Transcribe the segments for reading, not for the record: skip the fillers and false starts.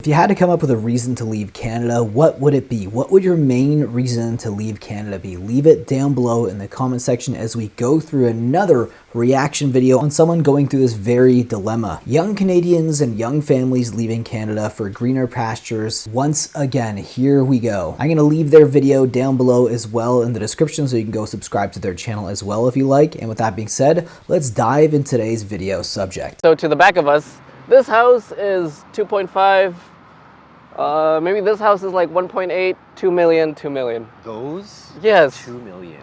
If you had to come up with a reason to leave Canada, what would it be? What would your main reason to leave Canada be? Leave it down below in the comment section as we go through another reaction video on someone going through this very dilemma. Young Canadians and young families leaving Canada for greener pastures. Once again, here we go. I'm going to leave their video down below as well in the description so you can go subscribe to their channel as well if you like. And with that being said, let's dive into today's video subject. So to the back of us, this house is 2.5. Maybe this house is like 1.8, 2 million, 2 million. Those? Yes. 2 million.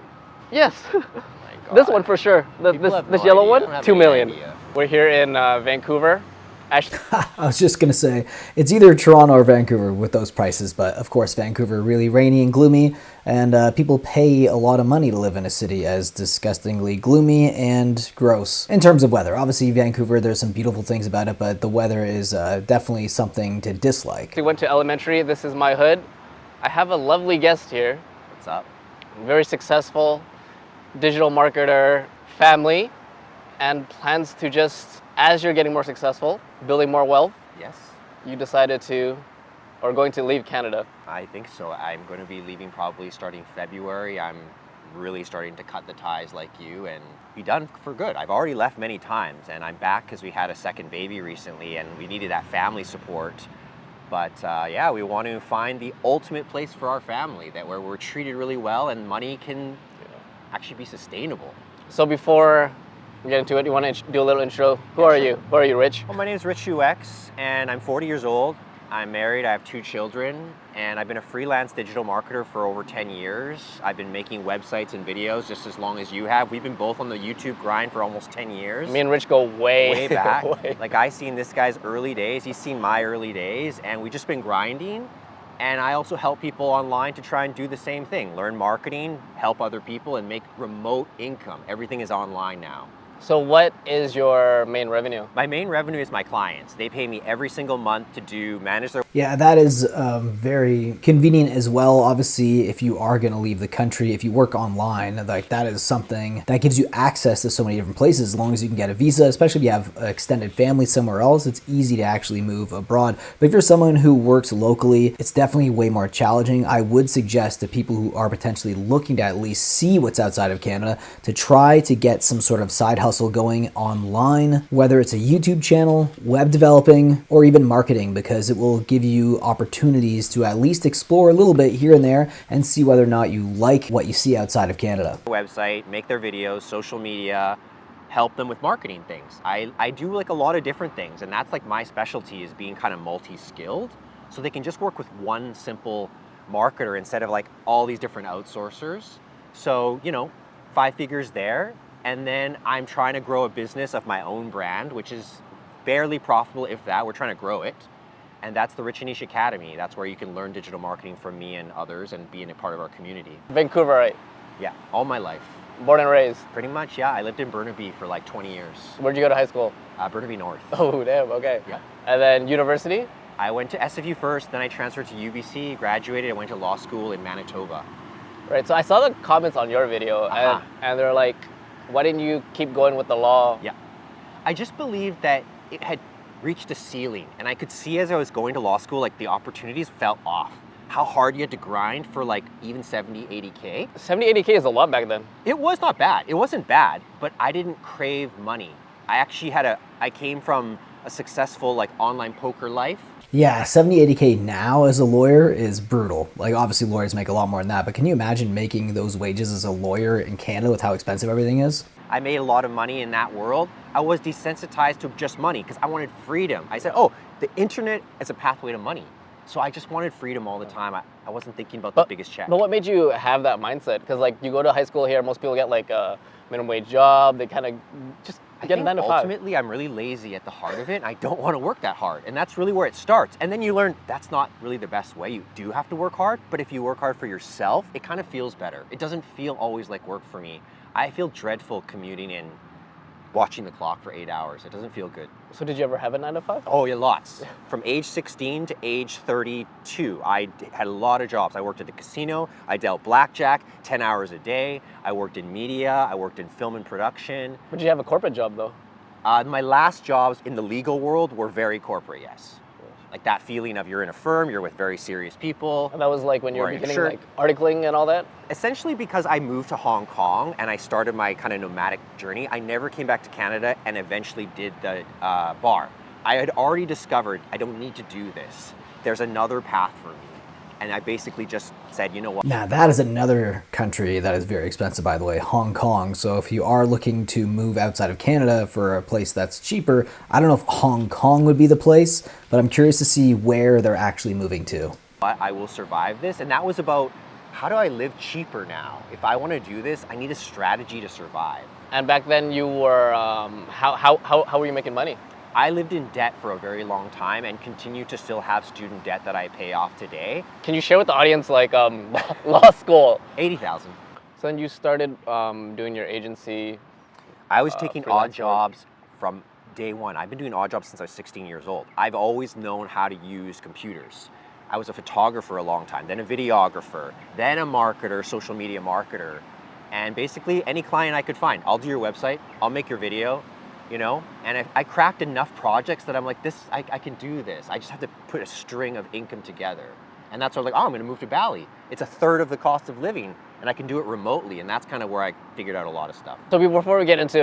Yes. Oh my God. This one for sure. This yellow one, 2 million. Idea. We're here in Vancouver. Actually, I was just going to say, it's either Toronto or Vancouver with those prices, but of course Vancouver really rainy and gloomy, and people pay a lot of money to live in a city as disgustingly gloomy and gross in terms of weather. Obviously Vancouver, there's some beautiful things about it, but the weather is definitely something to dislike. we went to elementary. This is my hood. I have a lovely guest here. What's up? Very successful digital marketer, family, and plans to just, as you're getting more successful, building more wealth, Yes. you decided to, or going to leave Canada. I think so. I'm going to be leaving probably starting February. I'm really starting to cut the ties like you and be done for good. I've already left many times and I'm back because we had a second baby recently and we needed that family support. But yeah, we want to find the ultimate place for our family where we're treated really well and money can actually be sustainable. So before we get into it, you want to do a little intro? Who are you? Who are you, Rich? Well, my name is Rich UX and I'm 40 years old. I'm married, I have 2 children, and I've been a freelance digital marketer for over 10 years. I've been making websites and videos just as long as you have. We've been both on the YouTube grind for almost 10 years. Me and Rich go way back. way. Like I've seen this guy's early days, he's seen my early days, and we've just been grinding. And I also help people online to try and do the same thing. Learn marketing, help other people, and make remote income. Everything is online now. So what is your main revenue? My main revenue is my clients. They pay me every single month to manage their... Yeah, that is very convenient as well. Obviously, if you are going to leave the country, if you work online, like that is something that gives you access to so many different places. As long as you can get a visa, especially if you have an extended family somewhere else, it's easy to actually move abroad. But if you're someone who works locally, it's definitely way more challenging. I would suggest to people who are potentially looking to at least see what's outside of Canada to try to get some sort of side hustle going online, whether it's a YouTube channel, web developing, or even marketing, because it will give you opportunities to at least explore a little bit here and there and see whether or not you like what you see outside of Canada. Website, make their videos, social media, help them with marketing things. I do like a lot of different things, and that's like my specialty, is being kind of multi-skilled, so they can just work with one simple marketer instead of like all these different outsourcers. So, you know, 5 figures there. And then I'm trying to grow a business of my own brand, which is barely profitable, if that. We're trying to grow it. And that's the Rich Anish Academy. That's where you can learn digital marketing from me and others and be in a part of our community. Vancouver, right? Yeah, all my life. Born and raised? Pretty much, yeah. I lived in Burnaby for like 20 years. Where'd you go to high school? Burnaby North. Oh, damn, okay. Yeah. And then university? I went to SFU first, then I transferred to UBC, graduated, I went to law school in Manitoba. Right, so I saw the comments on your video, and they're like, why didn't you keep going with the law? Yeah. I just believed that it had reached a ceiling, and I could see as I was going to law school, like the opportunities fell off. How hard you had to grind for like even 70, 80K. 70, 80K is a lot back then. It was not bad. It wasn't bad, but I didn't crave money. I actually I came from a successful like online poker life. Yeah, 70, 80K now as a lawyer is brutal. Like obviously lawyers make a lot more than that, but can you imagine making those wages as a lawyer in Canada with how expensive everything is? I made a lot of money in that world. I was desensitized to just money because I wanted freedom. I said, oh, the internet is a pathway to money. So I just wanted freedom all the time. I wasn't thinking about the biggest check. But what made you have that mindset? Because like you go to high school here, most people get like a minimum wage job. They kind of just get a 9 to 5. Ultimately, I'm really lazy at the heart of it. I don't want to work that hard. And that's really where it starts. And then you learn that's not really the best way. You do have to work hard, but if you work hard for yourself, it kind of feels better. It doesn't feel always like work for me. I feel dreadful commuting and watching the clock for 8 hours. It doesn't feel good. So did you ever have a 9 to 5? Oh yeah, lots. From age 16 to age 32, I had a lot of jobs. I worked at the casino, I dealt blackjack 10 hours a day. I worked in media, I worked in film and production. But you have a corporate job though? My last jobs in the legal world were very corporate, yes. Like that feeling of you're in a firm, you're with very serious people. And that was like when you were Wearing a beginning shirt. like articling and all that? Essentially because I moved to Hong Kong and I started my kind of nomadic journey, I never came back to Canada and eventually did the bar. I had already discovered I don't need to do this. There's another path for me. And I basically just said, you know what? Now, that is another country that is very expensive, by the way, Hong Kong. So if you are looking to move outside of Canada for a place that's cheaper, I don't know if Hong Kong would be the place, but I'm curious to see where they're actually moving to. I will survive this. And that was about, how do I live cheaper now? If I want to do this, I need a strategy to survive. And back then you were, how were you making money? I lived in debt for a very long time and continue to still have student debt that I pay off today. Can you share with the audience like law school? 80,000. So then you started doing your agency. I was taking odd freelancing. jobs from day one. I've been doing odd jobs since I was 16 years old. I've always known how to use computers. I was a photographer a long time, then a videographer, then a marketer, social media marketer. And basically any client I could find, I'll do your website, I'll make your video, you know? And I cracked enough projects that I'm like, I can do this. I just have to put a string of income together. And that's why I was like, oh, I'm gonna move to Bali. It's a third of the cost of living and I can do it remotely. And that's kind of where I figured out a lot of stuff. So before we get into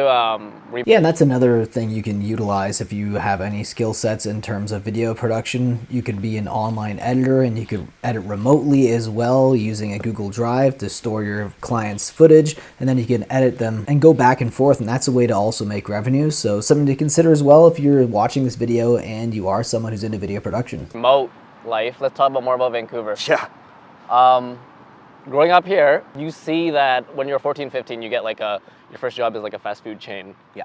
Yeah, and that's another thing you can utilize if you have any skill sets in terms of video production. You could be an online editor and you could edit remotely as well using a Google Drive to store your clients' footage, and then you can edit them and go back and forth, and that's a way to also make revenue. So something to consider as well if you're watching this video and you are someone who's into video production. remote life, let's talk more about Vancouver. Yeah. Growing up here, you see that when you're 14, 15, you get like your first job is like a fast food chain. Yeah.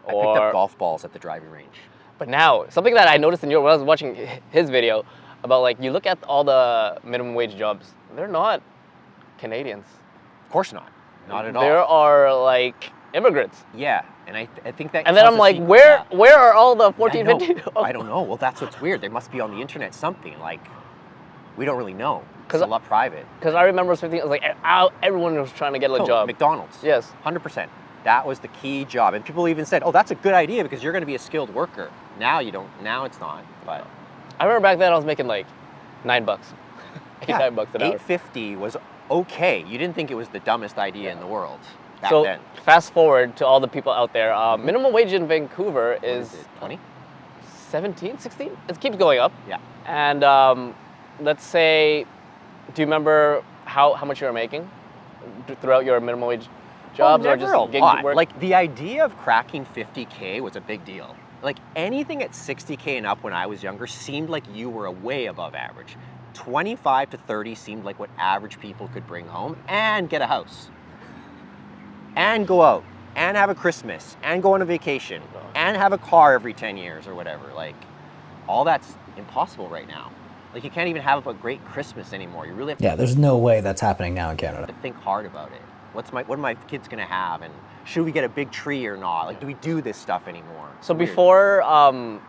I picked up golf balls at the driving range. But now, something that I noticed when I was watching his video about like, you look at all the minimum wage jobs, they're not Canadians. Of course not. Not at all. There are like immigrants. Yeah, and I think that. And then tells I'm a like, secret. where are all the 14, I know. 15? I don't know. Well, that's what's weird. There must be on the internet something like we don't really know. It's a lot private. Because I remember something, it was like everyone was trying to get a job. McDonald's. Yes. 100%. That was the key job, and people even said, "Oh, that's a good idea because you're going to be a skilled worker." Now you don't. Now it's not. But I remember back then I was making like $9, $8 bucks an hour. $8.50 was okay. You didn't think it was the dumbest idea in the world back So then. fast forward to all the people out there. Minimum wage in Vancouver What is it? 20? 17, 16? It keeps going up. Yeah. And let's say, do you remember how much you were making throughout your minimum wage jobs Oh, or never just a gig lot. work? Like the idea of cracking 50K was a big deal. Like anything at 60K and up when I was younger seemed like you were way above average. 25 to 30 seemed like what average people could bring home and get a house and go out and have a Christmas and go on a vacation and have a car every 10 years or whatever. Like all that's impossible right now. Like you can't even have a great Christmas anymore. You really have to Yeah, there's no way that's happening now in Canada. think hard about it. What are my kids gonna have, and should we get a big tree or not? Like, do we do this stuff anymore? So Weird. before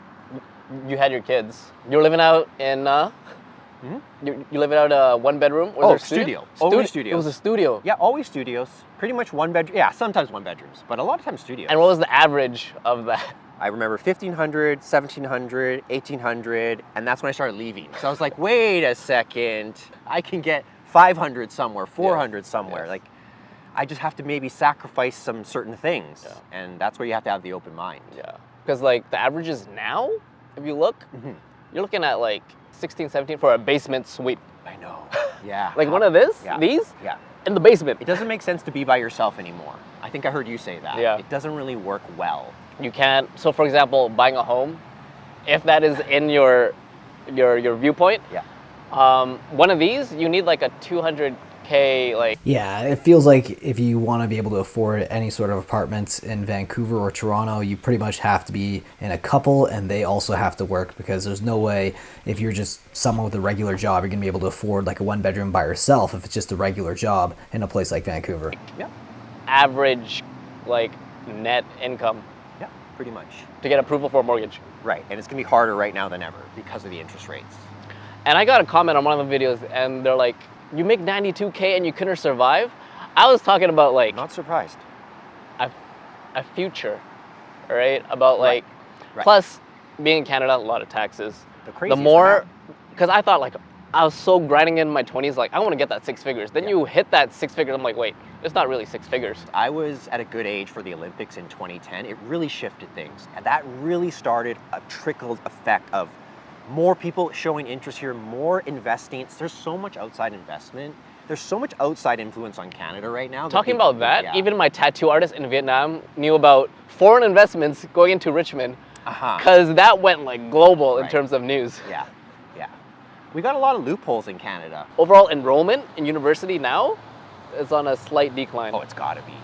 you had your kids, you were living out in you living out a one bedroom or Oh, studio. Always studios. It was a studio. Yeah, always studios. Pretty much one bedroom. Yeah, sometimes one bedrooms, but a lot of times studios. And what was the average of that? I remember 1,500, 1,700, 1,800, and that's when I started leaving. So I was like, wait a second, I can get 500 somewhere, 400 somewhere. Yes. Like, I just have to maybe sacrifice some certain things, Yeah. and that's where you have to have the open mind. Yeah. Because like the averages now, if you look, you're looking at like 16, 17 for a basement suite. I know. Yeah. Like one of these, Yeah. these Yeah. in the basement. It doesn't make sense to be by yourself anymore. I think I heard you say that. Yeah. It doesn't really work well. You can't. So for example, buying a home, if that is in your viewpoint, Yeah. one of these you need like a 200K like. Yeah, it feels like if you want to be able to afford any sort of apartments in Vancouver or Toronto, you pretty much have to be in a couple, and they also have to work, because there's no way if you're just someone with a regular job, you're going to be able to afford like a one bedroom by yourself if it's just a regular job in a place like Vancouver. Yeah. Average like net income Yeah. Pretty much. to get approval for a mortgage. Right. And it's gonna be harder right now than ever because of the interest rates. And I got a comment on one of the videos, and they're like, "You make 92K and you couldn't survive." I was talking about like Not surprised. a future, right? About like, Right. plus being in Canada, a lot of taxes. the craziest more, amount. because I thought like, I was so grinding in my 20s, like I want to get that 6 figures. Then you hit that 6 figures, I'm like, wait, it's not really 6 figures. I was at a good age for the Olympics in 2010. It really shifted things. And that really started a trickled effect of more people showing interest here, more investing. There's so much outside investment. There's so much outside influence on Canada right now. Talking about that, even my tattoo artist in Vietnam knew about foreign investments going into Richmond, because that went like global in terms of news. Yeah. We got a lot of loopholes in Canada. Overall enrollment in university now is on a slight decline. Oh, it's gotta be.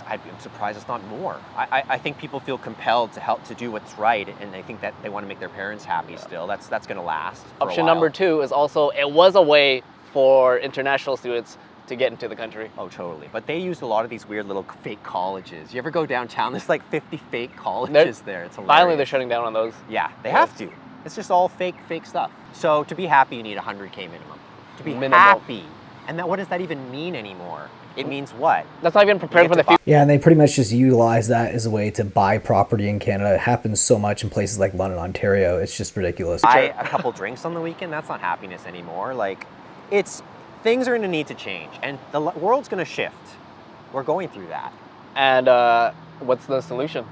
I'm surprised it's not more. I think people feel compelled to help to do what's right, and they think that they want to make their parents happy still. That's gonna last for Option a while. number 2 is also, it was a way for international students to get into the country. Oh, totally. But they used a lot of these weird little fake colleges. You ever go downtown? There's like 50 fake colleges there. It's hilarious. Finally, they're shutting down on those. Yeah, they have to. It's just all fake stuff. So to be happy, you need 100K minimum. To be happy. And what does that even mean anymore? It means what? That's not even prepared for the future. Yeah, and they pretty much just utilize that as a way to buy property in Canada. It happens so much in places like London, Ontario. It's just ridiculous. Buy a couple drinks on the weekend, that's not happiness anymore. Like, things are gonna need to change, and the world's gonna shift. We're going through that. And what's the solution?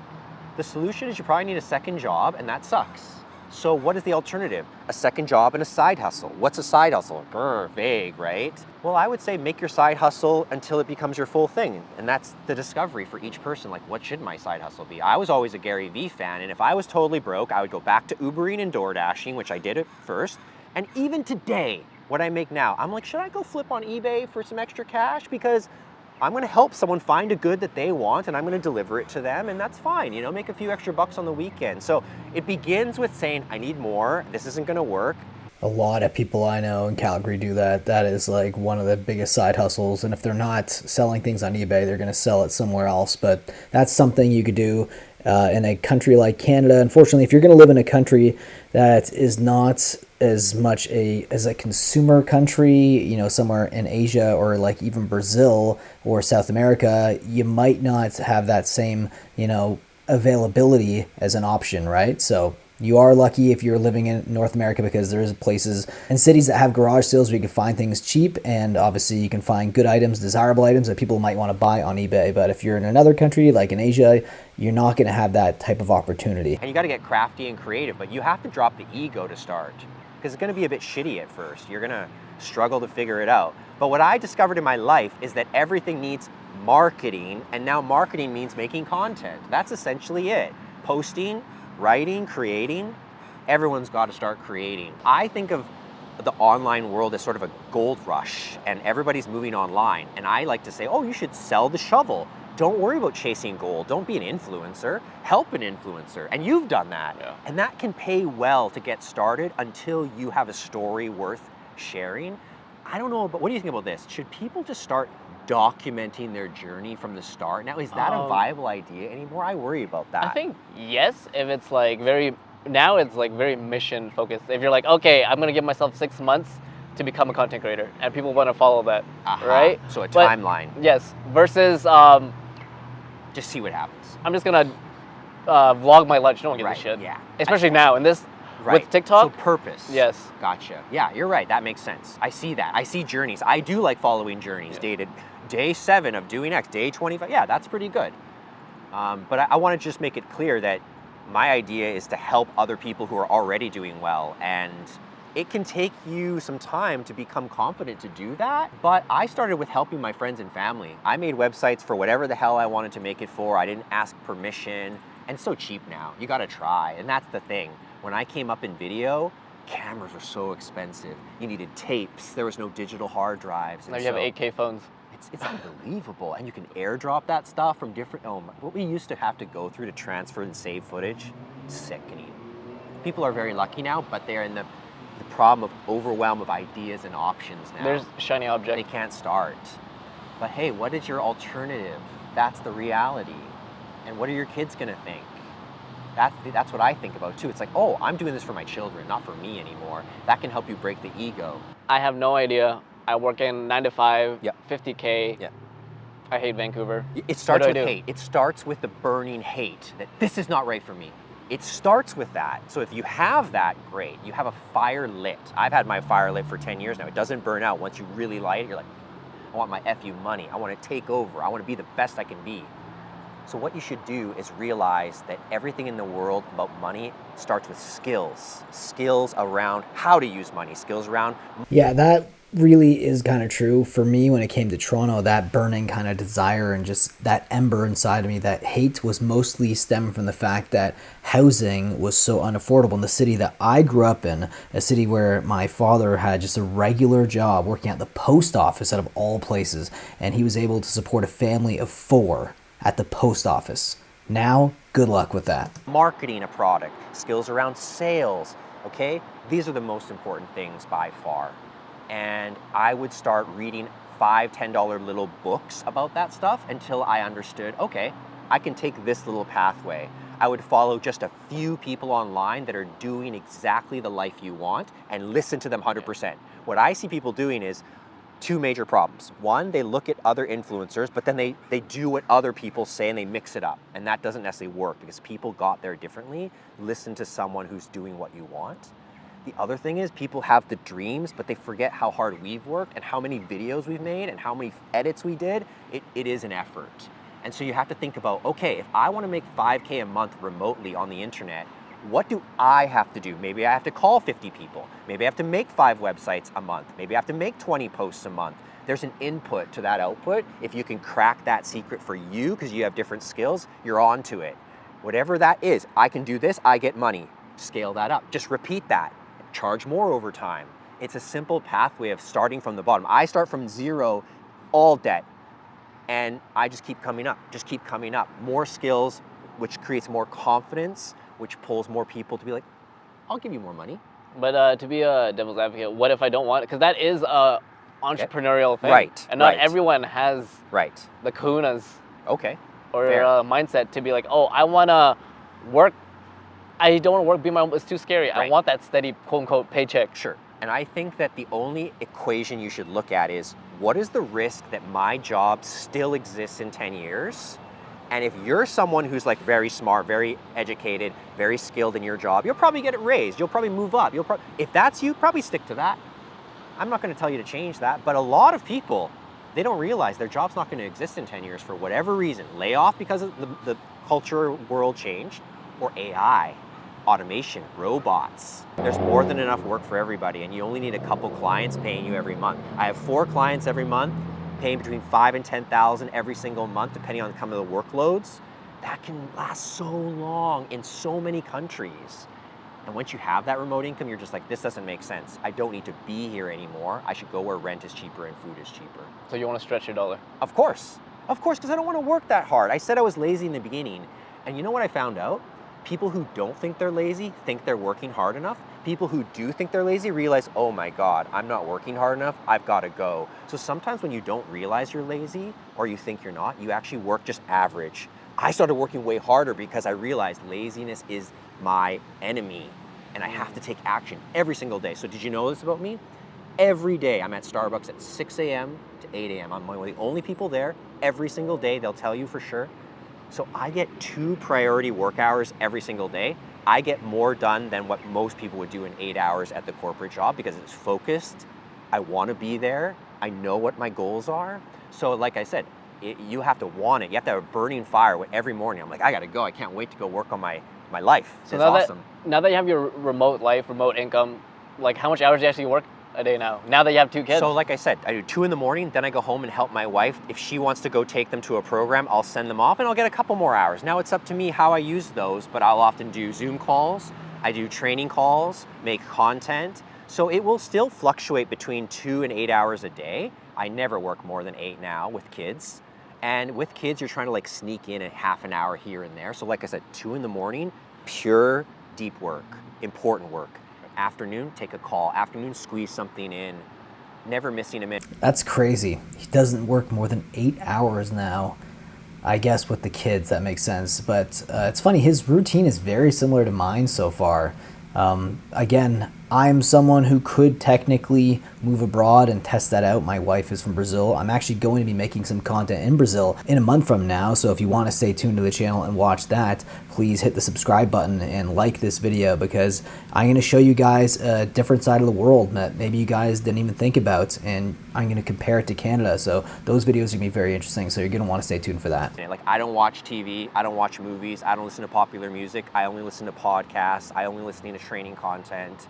The solution is you probably need a second job, and that sucks. So what is the alternative? A second job and a side hustle. What's a side hustle? Grr, vague, right? Well, I would say make your side hustle until it becomes your full thing. And that's the discovery for each person. Like, what should my side hustle be? I was always a Gary Vee fan, and if I was totally broke, I would go back to Ubering and DoorDashing, which I did at first. And even today, what I make now, I'm like, should I go flip on eBay for some extra cash? Because I'm gonna help someone find a good that they want, and I'm gonna deliver it to them, and that's fine, you know, make a few extra bucks on the weekend. So it begins with saying, I need more, this isn't gonna work. A lot of people I know in Calgary do that. That is like one of the biggest side hustles. And if they're not selling things on eBay, they're gonna sell it somewhere else. But that's something you could do in a country like Canada. Unfortunately, if you're gonna live in a country that is not as much as a consumer country, you know, somewhere in Asia or like even Brazil or South America, you might not have that same, you know, availability as an option, right? So you are lucky if you're living in North America, because there is places and cities that have garage sales where you can find things cheap, and obviously you can find good items, desirable items that people might want to buy on eBay. But if you're in another country like in Asia, you're not going to have that type of opportunity. And you got to get crafty and creative, but you have to drop the ego to start, because it's going to be a bit shitty at first. You're going to struggle to figure it out. But what I discovered in my life is that everything needs marketing, and now marketing means making content. That's essentially it. Posting, writing, creating. Everyone's got to start creating. I think of the online world as sort of a gold rush, and everybody's moving online. And I like to say, oh, you should sell the shovel. Don't worry about chasing gold. Don't be an influencer. Help an influencer. And you've done that. Yeah. And that can pay well to get started until you have a story worth sharing. I don't know, but what do you think about this? Should people just start documenting their journey from the start? Now, is that a viable idea anymore? I worry about that. I think yes, if it's like now it's like very mission focused. If you're like, okay, I'm gonna give myself 6 months to become a content creator, and people want to follow that, right? So a timeline. Yes, versus just see what happens. I'm just gonna vlog my lunch. No one gives a shit. Yeah. Especially now in this with TikTok. So purpose. Yes. Gotcha. Yeah, you're right. That makes sense. I see that. I see journeys. I do like following journeys. Dated day 7 of doing X, day 25. Yeah, that's pretty good. But I want to just make it clear that my idea is to help other people who are already doing well, and it can take you some time to become confident to do that. But I started with helping my friends and family. I made websites for whatever the hell I wanted to make it for. I didn't ask permission. And it's so cheap now. You got to try. And that's the thing. When I came up in video, cameras were so expensive. You needed tapes. There was no digital hard drives. Now you have 8K phones. It's unbelievable. And you can airdrop that stuff from different, what we used to have to go through to transfer and save footage, sickening. People are very lucky now, but they're in the problem of overwhelm of ideas and options now. There's shiny object. They can't start. But hey, what is your alternative? That's the reality. And what are your kids gonna think? That's what I think about too. It's like, oh, I'm doing this for my children, not for me anymore. That can help you break the ego. I have no idea. I work in 9 to 5, 50K. Yeah. I hate Vancouver. It starts with hate. It starts with the burning hate that this is not right for me. It starts with that. So if you have that, great. You have a fire lit. I've had my fire lit for 10 years now. It doesn't burn out. Once you really light it, you're like, I want my FU money. I want to take over. I want to be the best I can be. So what you should do is realize that everything in the world about money starts with skills. Skills around how to use money, skills around. Yeah, that really is kind of true for me when it came to Toronto. That burning kind of desire and just that ember inside of me, that hate, was mostly stemming from the fact that housing was so unaffordable in the city that I grew up in, a city where my father had just a regular job working at the post office out of all places, and he was able to support a family of 4 at the post office. Now, good luck with that. Marketing a product, skills around sales, okay? These are the most important things by far. And I would start reading $5, $10 little books about that stuff until I understood, okay, I can take this little pathway. I would follow just a few people online that are doing exactly the life you want and listen to them 100%. What I see people doing is 2 major problems. One, they look at other influencers, but then they do what other people say and they mix it up. And that doesn't necessarily work because people got there differently. Listen to someone who's doing what you want. The other thing is people have the dreams, but they forget how hard we've worked and how many videos we've made and how many edits we did. It is an effort. And so you have to think about, okay, if I want to make $5K a month remotely on the internet, what do I have to do? Maybe I have to call 50 people. Maybe I have to make 5 websites a month. Maybe I have to make 20 posts a month. There's an input to that output. If you can crack that secret for you because you have different skills, you're on to it. Whatever that is, I can do this, I get money. Scale that up. Just repeat that. Charge more over time. It's a simple pathway of starting from the bottom. I start from 0, all debt, and I just keep coming up, More skills, which creates more confidence, which pulls more people to be like, I'll give you more money. But to be a devil's advocate, what if I don't want it? Because that is a entrepreneurial thing. Right. And not everyone has the kahunas Okay. or mindset to be like, oh, I want to work. I don't want to work, be my own, it's too scary. I want that steady, quote unquote, paycheck. Sure. And I think that the only equation you should look at is, what is the risk that my job still exists in 10 years? And if you're someone who's like very smart, very educated, very skilled in your job, you'll probably get it raised. You'll probably move up. If that's you, probably stick to that. I'm not going to tell you to change that, but a lot of people, they don't realize their job's not going to exist in 10 years for whatever reason. Layoff because of the culture world changed, or AI, automation, robots. There's more than enough work for everybody, and you only need a couple clients paying you every month. I have 4 clients every month, paying between $5,000 and $10,000 every single month, depending on some of the workloads. That can last so long in so many countries. And once you have that remote income, you're just like, this doesn't make sense. I don't need to be here anymore. I should go where rent is cheaper and food is cheaper. So you want to stretch your dollar? Of course, because I don't want to work that hard. I said I was lazy in the beginning, and you know what I found out? People who don't think they're lazy think they're working hard enough. People who do think they're lazy realize, oh my God, I'm not working hard enough, I've got to go. So sometimes when you don't realize you're lazy or you think you're not, you actually work just average. I started working way harder because I realized laziness is my enemy and I have to take action every single day. So did you know this about me? Every day I'm at Starbucks at 6 a.m. to 8 a.m. I'm one of the only people there every single day, they'll tell you for sure. So I get 2 priority work hours every single day. I get more done than what most people would do in 8 hours at the corporate job because it's focused. I want to be there. I know what my goals are. So like I said, you have to want it. You have to have a burning fire every morning. I'm like, I got to go. I can't wait to go work on my life. So it's awesome. Now that you have your remote life, remote income, like how much hours do you actually work a day now that you have 2 kids? So like I said, I do 2 in the morning, then I go home and help my wife. If she wants to go take them to a program, I'll send them off and I'll get a couple more hours. Now it's up to me how I use those, but I'll often do Zoom calls, I do training calls, make content. So it will still fluctuate between 2 and 8 hours a day. I never work more than 8 now with kids. And with kids, you're trying to like sneak in a half an hour here and there. So like I said, 2 in the morning, pure deep work, important work. Afternoon, take a call. Afternoon, squeeze something in. Never missing a minute. That's crazy. He doesn't work more than 8 hours now. I guess with the kids, that makes sense. But it's funny, his routine is very similar to mine so far. Again, I'm someone who could technically move abroad and test that out. My wife is from Brazil. I'm actually going to be making some content in Brazil in a month from now. So if you want to stay tuned to the channel and watch that, please hit the subscribe button and like this video, because I'm going to show you guys a different side of the world that maybe you guys didn't even think about, and I'm going to compare it to Canada. So those videos are going to be very interesting. So you're going to want to stay tuned for that. Like, I don't watch TV, I don't watch movies, I don't listen to popular music, I only listen to podcasts, I only listen to training content.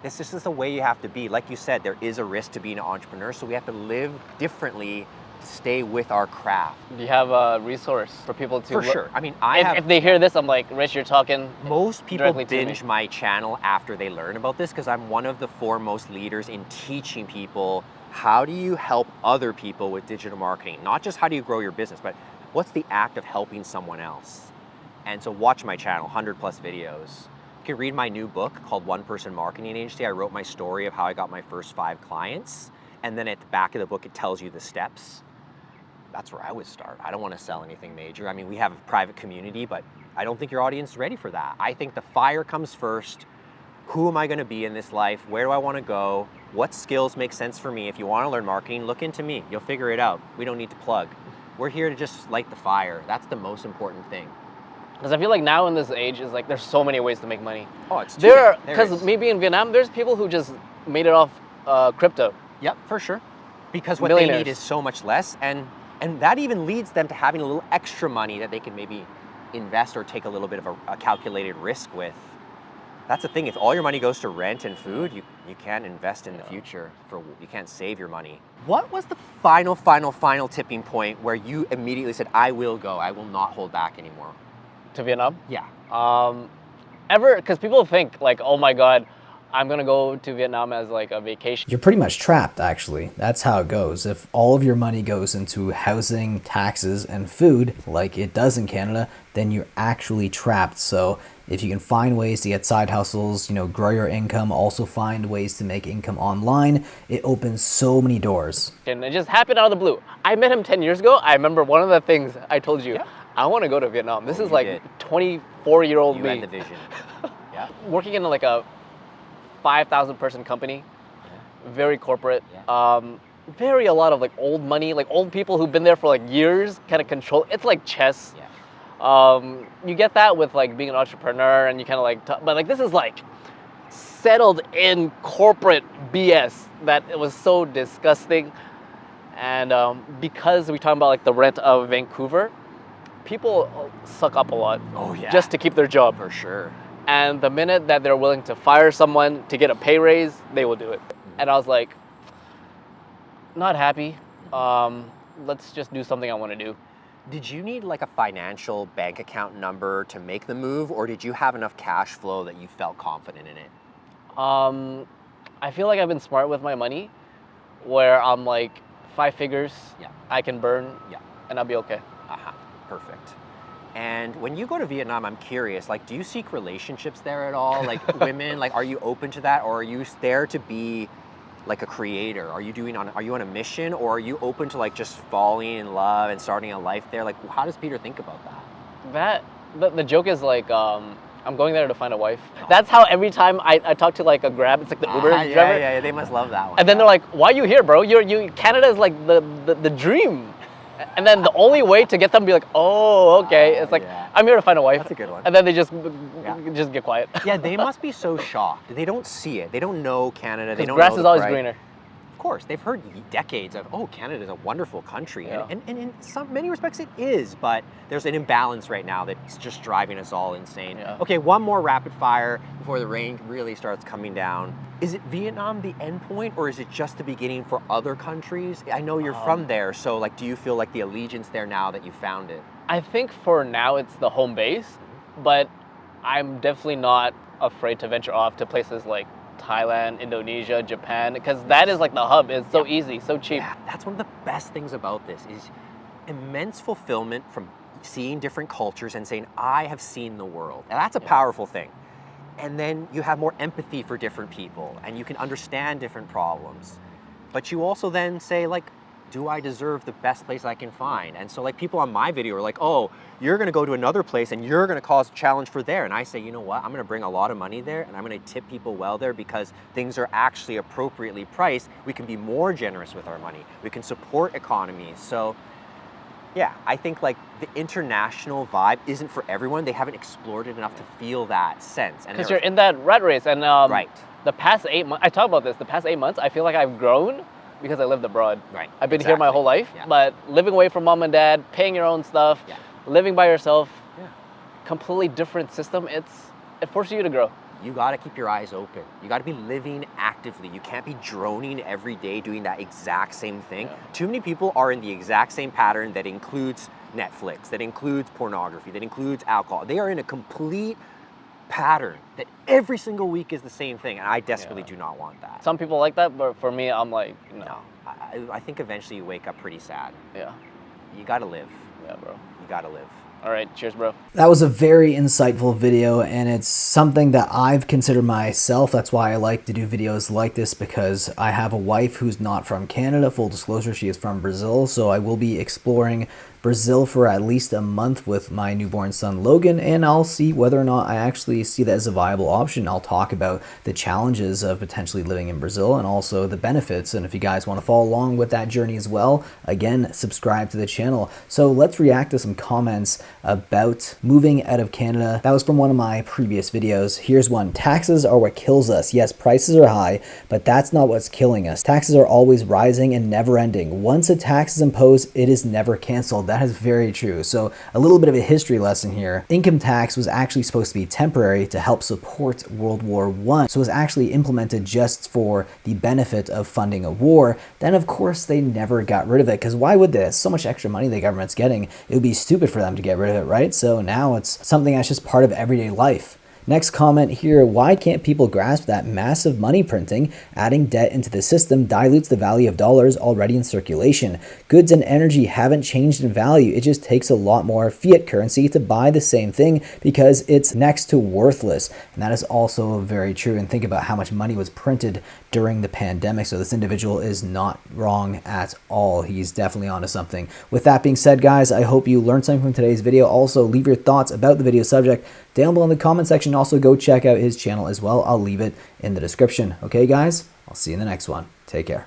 This is the way you have to be. Like you said, there is a risk to being an entrepreneur, so we have to live differently to stay with our craft. Do you have a resource for people to For sure. I mean, if they hear this, I'm like, Rich, you're talking most people directly to me. binge my channel after they learn about this, because I'm one of the foremost leaders in teaching people how do you help other people with digital marketing. Not just how do you grow your business, but what's the act of helping someone else. And so watch my channel, 100+ videos. You can read my new book called One Person Marketing Agency. I wrote my story of how I got my first 5 clients. And then at the back of the book, it tells you the steps. That's where I would start. I don't want to sell anything major. I mean, we have a private community, but I don't think your audience is ready for that. I think the fire comes first. Who am I going to be in this life? Where do I want to go? What skills make sense for me? If you want to learn marketing, look into me. You'll figure it out. We don't need to plug. We're here to just light the fire. That's the most important thing. Because I feel like now in this age, is like there's so many ways to make money. Oh, it's because maybe in Vietnam, there's people who just made it off crypto. Yep, for sure. Because what they need is so much less, and that even leads them to having a little extra money that they can maybe invest or take a little bit of a calculated risk with. That's the thing. If all your money goes to rent and food, you can't invest in the future. You can't save your money. What was the final tipping point where you immediately said, I will go, I will not hold back anymore? To Vietnam? Yeah. Because people think like, oh my God, I'm gonna go to Vietnam as like a vacation. You're pretty much trapped, actually. That's how it goes. If all of your money goes into housing, taxes, and food, like it does in Canada, then you're actually trapped. So if you can find ways to get side hustles, grow your income, also find ways to make income online, it opens so many doors. And it just happened out of the blue. I met him 10 years ago. I remember one of the things I told you, I want to go to Vietnam. This is like 24-year-old me. You had the vision. Yeah. Working in like a 5,000 person company, very corporate, very a lot of like old money, like old people who've been there for like years, kind of control. It's like chess. You get that with like being an entrepreneur, and you kind of like, but like this is like settled in corporate BS that it was so disgusting. And because we talk about like the rent of Vancouver, people suck up a lot just to keep their job. For sure. And the minute that they're willing to fire someone to get a pay raise, they will do it. And I was like, not happy. Let's just do something I want to do. Did you need like a financial bank account number to make the move, or did you have enough cash flow that you felt confident in it? I feel like I've been smart with my money, where I'm like 5 figures, I can burn, and I'll be okay. Perfect. And when you go to Vietnam, I'm curious, like, do you seek relationships there at all? Like women, like, are you open to that, or are you there to be like a creator? Are you on a mission, or are you open to like just falling in love and starting a life there? Like, how does Peter think about that? The joke is like, I'm going there to find a wife. That's how every time I talk to like a Grab, it's like the Uber driver. Yeah, they must love that one. And then they're like, why are you here, bro? Canada is like the dream. And then the only way to get them to be like, oh, okay, it's like, I'm here to find a wife. That's a good one. And then they just get quiet. Yeah, they must be so shocked. They don't see it. They don't know Canada. They don't grass know is always greener. Of course, they've heard decades of, oh, Canada is a wonderful country. And in many respects it is, but there's an imbalance right now that's just driving us all insane. Okay, one more rapid fire before the rain really starts coming down. Is it Vietnam the end point, or is it just the beginning for other countries? I know you're from there, so like, do you feel like the allegiance there now that you found it? I think for now it's the home base, but I'm definitely not afraid to venture off to places like Thailand, Indonesia, Japan, because that is like the hub. It's so easy, so cheap. Yeah, that's one of the best things about this is immense fulfillment from seeing different cultures and saying, I have seen the world. And that's a powerful thing. And then you have more empathy for different people, and you can understand different problems. But you also then say, like, do I deserve the best place I can find? And so like people on my video are like, oh, you're gonna go to another place and you're gonna cause a challenge for there. And I say, you know what, I'm gonna bring a lot of money there and I'm gonna tip people well there because things are actually appropriately priced. We can be more generous with our money. We can support economies. So yeah, I think like the international vibe isn't for everyone. They haven't explored it enough to feel that sense. Because you're in that rat race. And right. The past 8 months, I talk about this, the past 8 months, I feel like I've grown because I lived abroad. Right. I've been here my whole life, but living away from mom and dad, paying your own stuff, living by yourself, completely different system. It forces you to grow. You gotta keep your eyes open. You gotta be living actively. You can't be droning every day doing that exact same thing. Yeah. Too many people are in the exact same pattern that includes Netflix, that includes pornography, that includes alcohol. They are in a complete pattern that every single week is the same thing, and I desperately do not want that. Some people like that, but for me, I'm like, no. I think eventually you wake up pretty sad. Yeah. You gotta live. Yeah, bro. You gotta live. All right, cheers, bro. That was a very insightful video, and it's something that I've considered myself. That's why I like to do videos like this, because I have a wife who's not from Canada. Full disclosure, she is from Brazil, so I will be exploring Brazil for at least a month with my newborn son Logan, and I'll see whether or not I actually see that as a viable option. I'll talk about the challenges of potentially living in Brazil and also the benefits, and if you guys want to follow along with that journey as well, again, subscribe to the channel. So let's react to some comments about moving out of Canada. That was from one of my previous videos. Here's one. Taxes are what kills us. Yes, prices are high, but that's not what's killing us. Taxes are always rising and never ending. Once a tax is imposed, it is never canceled. That is very true. So a little bit of a history lesson here. Income tax was actually supposed to be temporary to help support World War I. So it was actually implemented just for the benefit of funding a war. Then of course they never got rid of it, because why would they? So much extra money the government's getting. It would be stupid for them to get rid of it, right? So now it's something that's just part of everyday life. Next comment here, why can't people grasp that massive money printing, adding debt into the system dilutes the value of dollars already in circulation? Goods and energy haven't changed in value. It just takes a lot more fiat currency to buy the same thing because it's next to worthless. And that is also very true. And think about how much money was printed during the pandemic. So this individual is not wrong at all. He's definitely onto something. With that being said, guys, I hope you learned something from today's video. Also, leave your thoughts about the video subject down below in the comment section. Also, go check out his channel as well. I'll leave it in the description. Okay, guys? I'll see you in the next one. Take care.